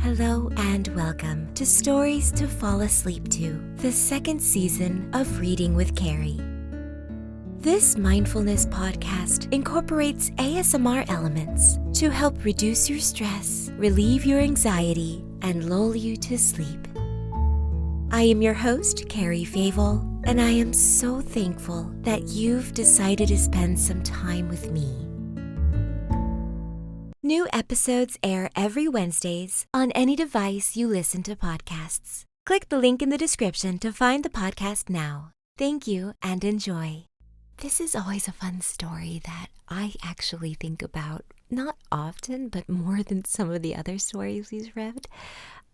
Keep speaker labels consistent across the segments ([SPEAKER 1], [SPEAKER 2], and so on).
[SPEAKER 1] Hello and welcome to Stories to Fall Asleep To, the second season of Reading with Cari. This Mindfulness Podcast incorporates ASMR elements to help reduce your stress, relieve your anxiety, and lull you to sleep. I am your host, Cari Favole, and I am so thankful that you've decided to spend some time with me. New episodes air every Wednesdays on any device you listen to podcasts. Click the link in the description to find the podcast now. Thank you and enjoy. This is always a fun story that I actually think about, not often, but more than some of the other stories we've read.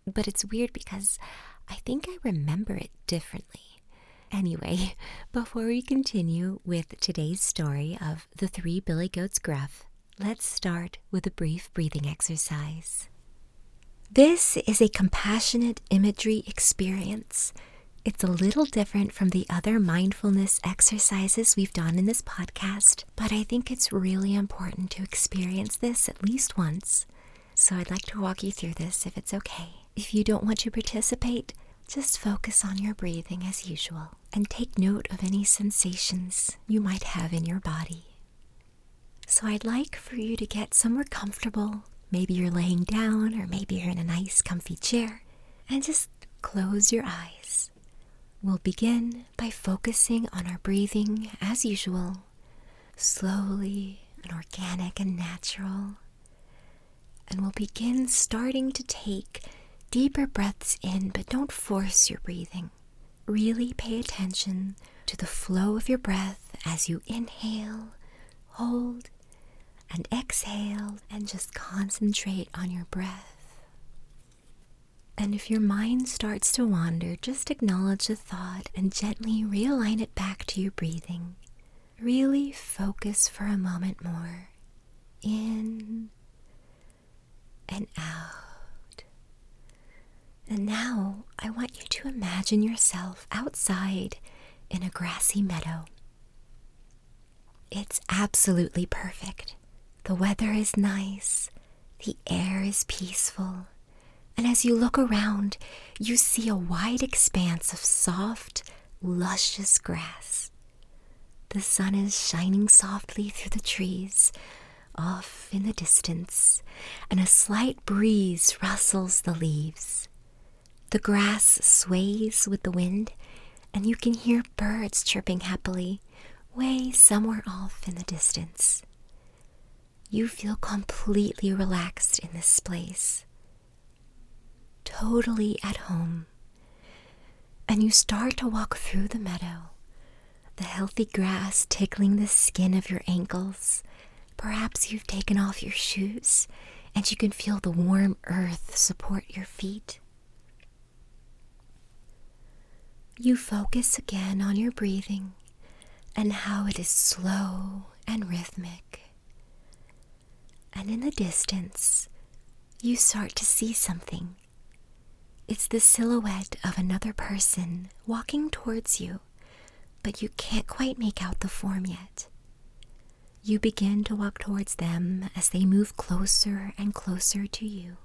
[SPEAKER 1] But it's weird because I think I remember it differently. Anyway, before we continue with today's story of the three billy goats Gruff, let's start with a brief breathing exercise. This is a compassionate imagery experience. It's a little different from the other mindfulness exercises we've done in this podcast, but I think it's really important to experience this at least once. So I'd like to walk you through this if it's okay. If you don't want to participate, just focus on your breathing as usual and take note of any sensations you might have in your body. So I'd like for you to get somewhere comfortable. Maybe you're laying down or maybe you're in a nice comfy chair, and just close your eyes. We'll begin by focusing on our breathing as usual, slowly and organic and natural. And we'll begin starting to take deeper breaths in, but don't force your breathing. Really pay attention to the flow of your breath as you inhale, hold, and exhale, and just concentrate on your breath. And if your mind starts to wander, just acknowledge the thought and gently realign it back to your breathing. Really focus for a moment more. In and out. And now I want you to imagine yourself outside in a grassy meadow. It's absolutely perfect. The weather is nice, the air is peaceful, and as you look around, you see a wide expanse of soft, luscious grass. The sun is shining softly through the trees, off in the distance, and a slight breeze rustles the leaves. The grass sways with the wind, and you can hear birds chirping happily, way somewhere off in the distance. You feel completely relaxed in this place, totally at home. And you start to walk through the meadow, the healthy grass tickling the skin of your ankles. Perhaps you've taken off your shoes and you can feel the warm earth support your feet. You focus again on your breathing and how it is slow and rhythmic. And in the distance, you start to see something. It's the silhouette of another person walking towards you, but you can't quite make out the form yet. You begin to walk towards them as they move closer and closer to you.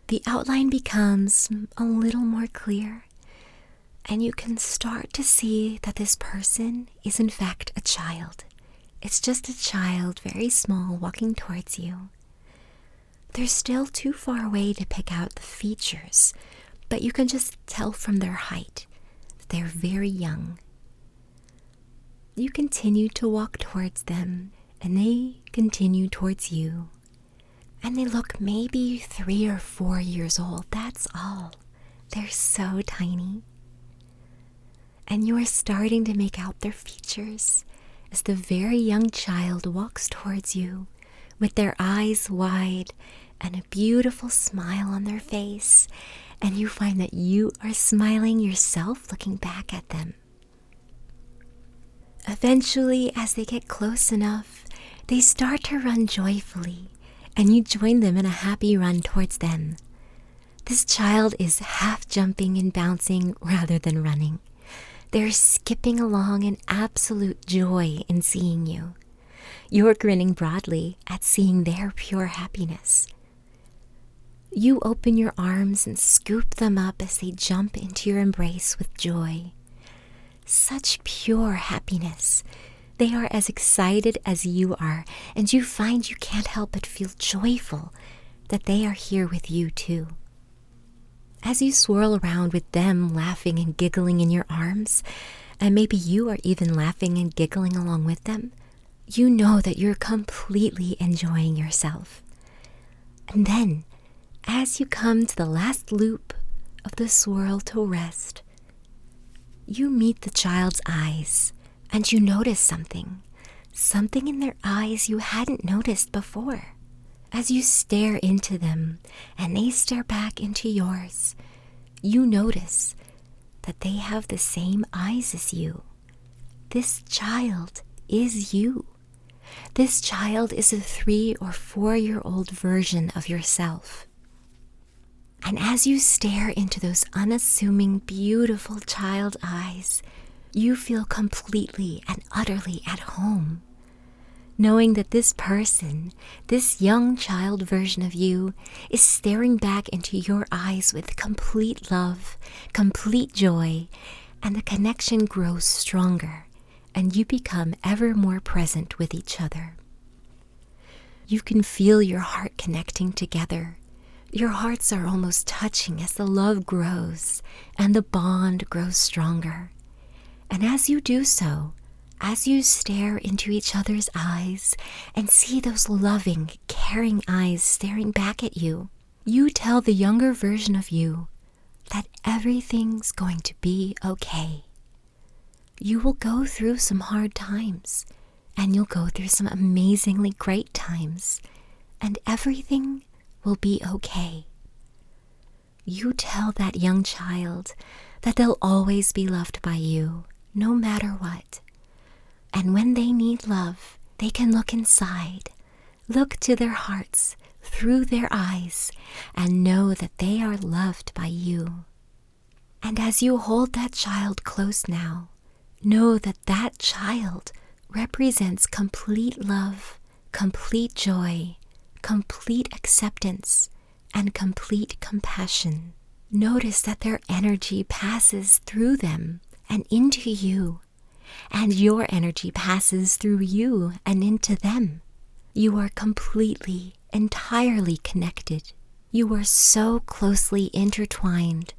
[SPEAKER 1] The outline becomes a little more clear, and you can start to see that this person is in fact a child. It's just a child, very small, walking towards you. They're still too far away to pick out the features, but you can just tell from their height that they're very young. You continue to walk towards them, and they continue towards you. And they look maybe 3 or 4 years old, that's all. They're so tiny. And you are starting to make out their features as the very young child walks towards you with their eyes wide and a beautiful smile on their face, and you find that you are smiling yourself looking back at them. Eventually, as they get close enough, they start to run joyfully, and you join them in a happy run towards them. This child is half jumping and bouncing rather than running. They're skipping along in absolute joy in seeing you. You're grinning broadly at seeing their pure happiness. You open your arms and scoop them up as they jump into your embrace with joy. Such pure happiness. They are as excited as you are, and you find you can't help but feel joyful that they are here with you too. As you swirl around with them laughing and giggling in your arms, and maybe you are even laughing and giggling along with them, you know that you're completely enjoying yourself. And then, as you come to the last loop of the swirl to rest, you meet the child's eyes, and you notice something in their eyes you hadn't noticed before. As you stare into them and they stare back into yours, you notice that they have the same eyes as you. This child is you. This child is a 3 or 4-year-old version of yourself. And as you stare into those unassuming, beautiful child eyes, you feel completely and utterly at home, knowing that this person, this young child version of you, is staring back into your eyes with complete love, complete joy, and the connection grows stronger, and you become ever more present with each other. You can feel your heart connecting together. Your hearts are almost touching as the love grows and the bond grows stronger. And as you do so, as you stare into each other's eyes and see those loving, caring eyes staring back at you, you tell the younger version of you that everything's going to be okay. You will go through some hard times, and you'll go through some amazingly great times, and everything will be okay. You tell that young child that they'll always be loved by you, no matter what. And when they need love, they can look inside, look to their hearts through their eyes, and know that they are loved by you. And as you hold that child close now, know that that child represents complete love, complete joy, complete acceptance, and complete compassion. Notice that their energy passes through them and into you, and your energy passes through you and into them. You are completely, entirely connected. You are so closely intertwined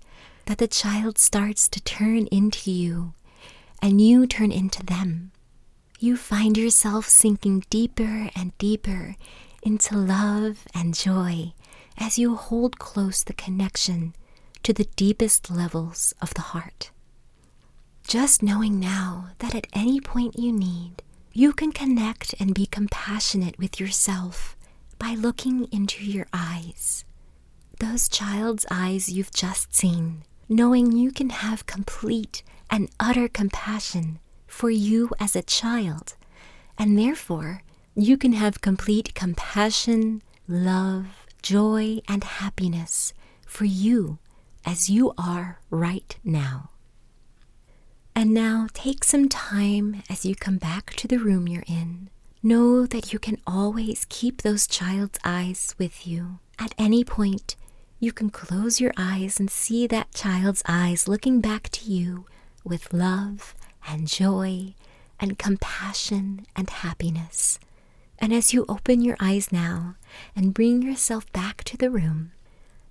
[SPEAKER 1] that the child starts to turn into you, and you turn into them. You find yourself sinking deeper and deeper into love and joy as you hold close the connection to the deepest levels of the heart. Just knowing now that at any point you need, you can connect and be compassionate with yourself by looking into your eyes. Those child's eyes you've just seen, knowing you can have complete and utter compassion for you as a child, and therefore you can have complete compassion, love, joy, and happiness for you as you are right now. And now take some time as you come back to the room you're in. Know that you can always keep those child's eyes with you. At any point, you can close your eyes and see that child's eyes looking back to you with love and joy and compassion and happiness. And as you open your eyes now and bring yourself back to the room,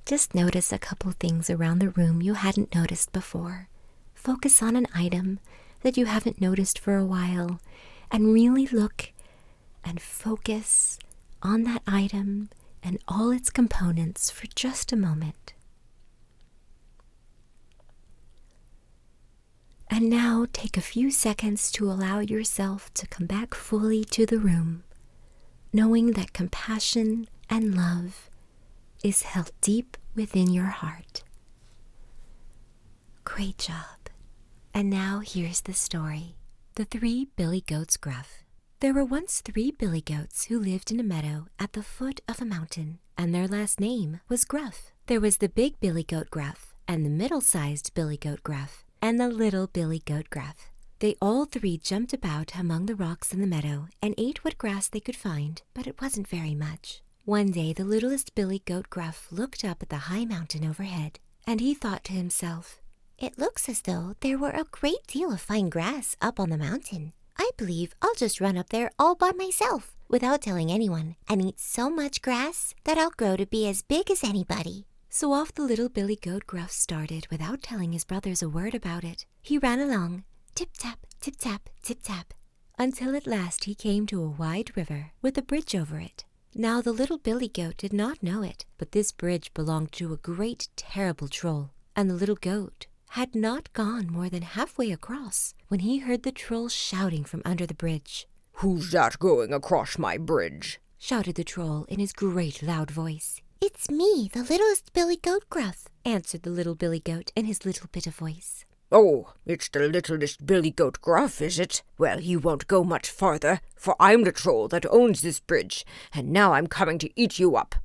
[SPEAKER 1] just notice a couple things around the room you hadn't noticed before. Focus on an item that you haven't noticed for a while and really look and focus on that item and all its components for just a moment. And now take a few seconds to allow yourself to come back fully to the room, knowing that compassion and love is held deep within your heart. Great job. And now here's the story. The 3 Billy Goats Gruff. There were once 3 billy goats who lived in a meadow at the foot of a mountain, and their last name was Gruff. There was the big billy goat Gruff, and the middle-sized billy goat Gruff, and the little billy goat Gruff. They all 3 jumped about among the rocks in the meadow and ate what grass they could find, but it wasn't very much. One day the littlest billy goat Gruff looked up at the high mountain overhead, and he thought to himself, "It looks as though there were a great deal of fine grass up on the mountain. I believe I'll just run up there all by myself, without telling anyone, and eat so much grass that I'll grow to be as big as anybody." So off the little billy goat Gruff started without telling his brothers a word about it. He ran along, tip-tap, tip-tap, tip-tap, until at last he came to a wide river with a bridge over it. Now the little billy goat did not know it, but this bridge belonged to a great, terrible troll, and the little goat had not gone more than halfway across when he heard the troll shouting from under the bridge.
[SPEAKER 2] "Who's that going across my bridge?"
[SPEAKER 1] shouted the troll in his great loud voice.
[SPEAKER 3] "It's me, the littlest billy goat Gruff,"
[SPEAKER 1] answered the little billy goat in his little bit of voice.
[SPEAKER 2] "Oh, it's the littlest billy goat Gruff, is it? Well, you won't go much farther, for I'm the troll that owns this bridge, and now I'm coming to eat you up."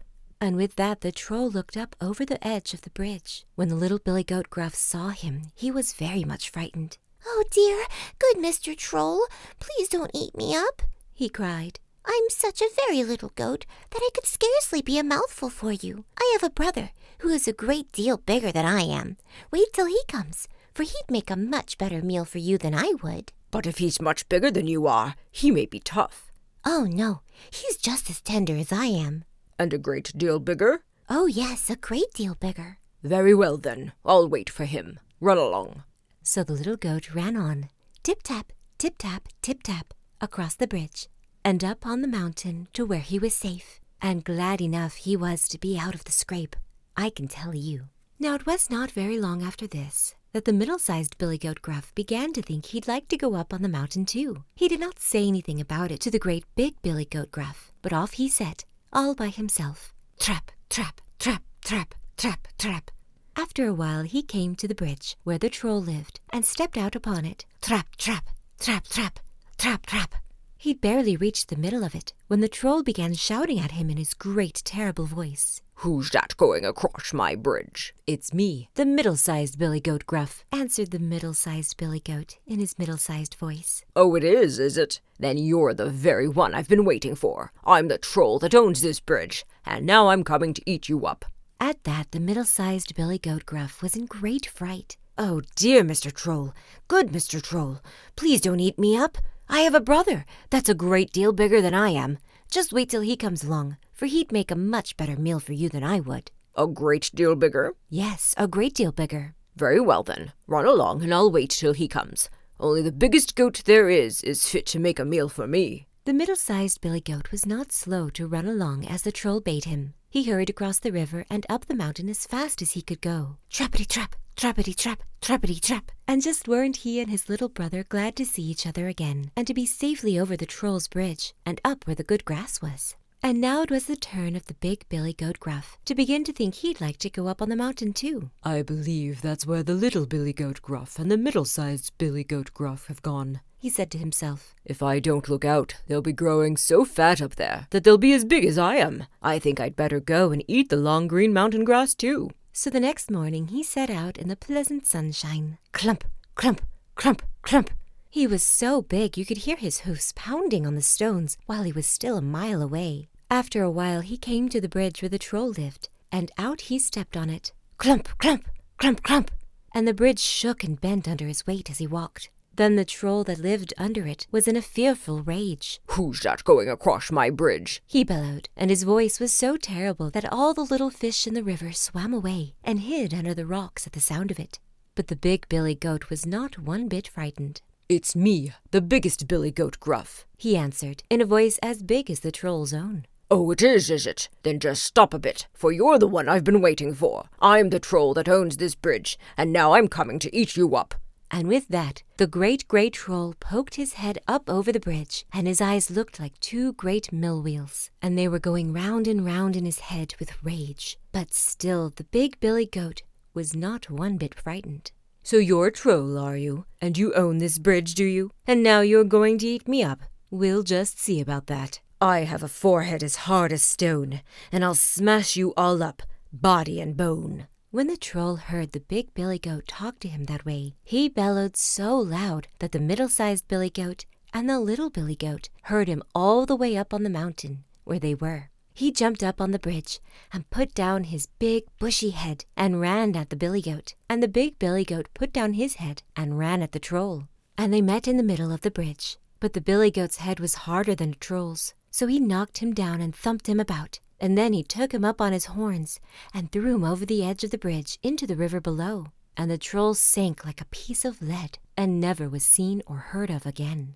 [SPEAKER 1] And with that the troll looked up over the edge of the bridge. When the little billy goat Gruff saw him, he was very much frightened.
[SPEAKER 3] "Oh dear, good Mr. Troll, please don't eat me up,"
[SPEAKER 1] he cried.
[SPEAKER 3] "I'm such a very little goat that I could scarcely be a mouthful for you. I have a brother who is a great deal bigger than I am. Wait till he comes, for he'd make a much better meal for you than I would."
[SPEAKER 2] "But if he's much bigger than you are, he may be tough."
[SPEAKER 3] "Oh no, he's just as tender as I am."
[SPEAKER 2] "And a great deal bigger?"
[SPEAKER 3] "Oh yes, a great deal bigger."
[SPEAKER 2] "Very well then, I'll wait for him. Run along."
[SPEAKER 1] So the little goat ran on, tip-tap, tip-tap, tip-tap, across the bridge, and up on the mountain to where he was safe. And glad enough he was to be out of the scrape, I can tell you. Now it was not very long after this that the middle-sized billy goat Gruff began to think he'd like to go up on the mountain too. He did not say anything about it to the great big billy goat Gruff, but off he set, all by himself. Trap, trap, trap, trap, trap, trap. After a while he came to the bridge where the troll lived and stepped out upon it. Trap, trap, trap, trap, trap, trap. He'd barely reached the middle of it when the troll began shouting at him in his great, terrible voice.
[SPEAKER 2] "Who's that going across my bridge?"
[SPEAKER 1] "It's me, the middle-sized billy goat Gruff," answered the middle-sized billy goat in his middle-sized voice.
[SPEAKER 2] "Oh, it is it? Then you're the very one I've been waiting for. I'm the troll that owns this bridge, and now I'm coming to eat you up."
[SPEAKER 1] At that, the middle-sized billy goat Gruff was in great fright. "Oh, dear Mr. Troll, good Mr. Troll, please don't eat me up. I have a brother that's a great deal bigger than I am. Just wait till he comes along, for he'd make a much better meal for you than I would."
[SPEAKER 2] "A great deal bigger?"
[SPEAKER 1] "Yes, a great deal bigger."
[SPEAKER 2] "Very well then, run along and I'll wait till he comes. Only the biggest goat there is fit to make a meal for me."
[SPEAKER 1] The middle-sized billy goat was not slow to run along as the troll bade him. He hurried across the river and up the mountain as fast as he could go. Trappity-trap, trappity-trap, trappity-trap. And just weren't he and his little brother glad to see each other again, and to be safely over the troll's bridge and up where the good grass was. And now it was the turn of the big billy goat Gruff to begin to think he'd like to go up on the mountain too.
[SPEAKER 4] "I believe that's where the little billy goat Gruff and the middle-sized billy goat Gruff have gone,"
[SPEAKER 1] he said to himself.
[SPEAKER 2] "If I don't look out, they'll be growing so fat up there that they'll be as big as I am. I think I'd better go and eat the long green mountain grass too."
[SPEAKER 1] So the next morning he set out in the pleasant sunshine. Clump, clump, clump, clump. He was so big you could hear his hoofs pounding on the stones while he was still a mile away. After a while he came to the bridge where the troll lived, and out he stepped on it. Clump, clump, clump, clump. And the bridge shook and bent under his weight as he walked. Then the troll that lived under it was in a fearful rage.
[SPEAKER 2] "Who's that going across my bridge?"
[SPEAKER 1] he bellowed, and his voice was so terrible that all the little fish in the river swam away and hid under the rocks at the sound of it. But the big billy goat was not one bit frightened.
[SPEAKER 2] "It's me, the biggest billy goat Gruff,"
[SPEAKER 1] he answered, in a voice as big as the troll's own.
[SPEAKER 2] "Oh, it is it? Then just stop a bit, for you're the one I've been waiting for. I'm the troll that owns this bridge, and now I'm coming to eat you up."
[SPEAKER 1] And with that, the great grey troll poked his head up over the bridge, and his eyes looked like two great mill wheels, and they were going round and round in his head with rage. But still the big billy goat was not one bit frightened.
[SPEAKER 2] "So you're a troll, are you? And you own this bridge, do you? And now you're going to eat me up? We'll just see about that. I have a forehead as hard as stone, and I'll smash you all up, body and bone."
[SPEAKER 1] When the troll heard the big billy goat talk to him that way, he bellowed so loud that the middle-sized billy goat and the little billy goat heard him all the way up on the mountain where they were. He jumped up on the bridge and put down his big bushy head and ran at the billy goat, and the big billy goat put down his head and ran at the troll. And they met in the middle of the bridge. But the billy goat's head was harder than a troll's, so he knocked him down and thumped him about, and then he took him up on his horns and threw him over the edge of the bridge into the river below, and the troll sank like a piece of lead and never was seen or heard of again.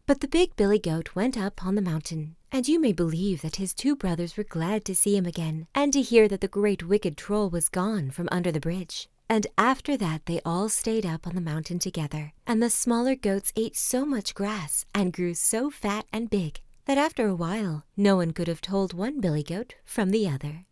[SPEAKER 1] But the big billy goat went up on the mountain, and you may believe that his two brothers were glad to see him again and to hear that the great wicked troll was gone from under the bridge. And after that they all stayed up on the mountain together, and the smaller goats ate so much grass and grew so fat and big that after a while no one could have told one billy goat from the other.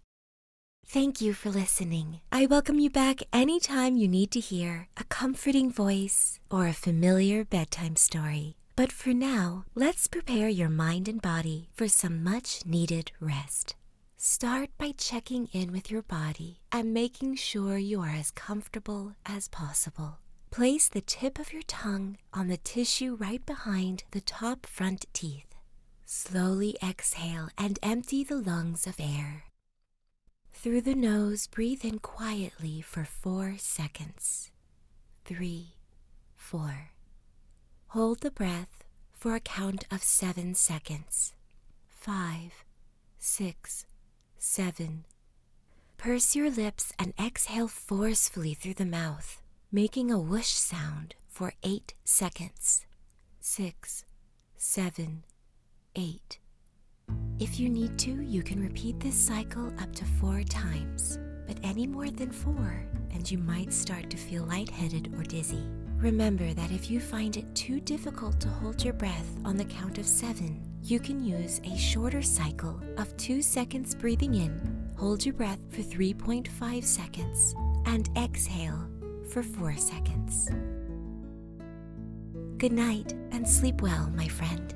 [SPEAKER 1] Thank you for listening. I welcome you back anytime you need to hear a comforting voice or a familiar bedtime story. But for now, let's prepare your mind and body for some much-needed rest. Start by checking in with your body and making sure you are as comfortable as possible. Place the tip of your tongue on the tissue right behind the top front teeth. Slowly exhale and empty the lungs of air. Through the nose, breathe in quietly for 4 seconds. 3, 4. Hold the breath for a count of 7 seconds. 5, 6, 7. Purse your lips and exhale forcefully through the mouth, making a whoosh sound for 8 seconds. 6, 7, 8. If you need to, you can repeat this cycle up to 4 times, but any more than 4, and you might start to feel lightheaded or dizzy. Remember that if you find it too difficult to hold your breath on the count of 7, you can use a shorter cycle of 2 seconds breathing in, hold your breath for 3.5 seconds, and exhale for 4 seconds. Good night and sleep well, my friend.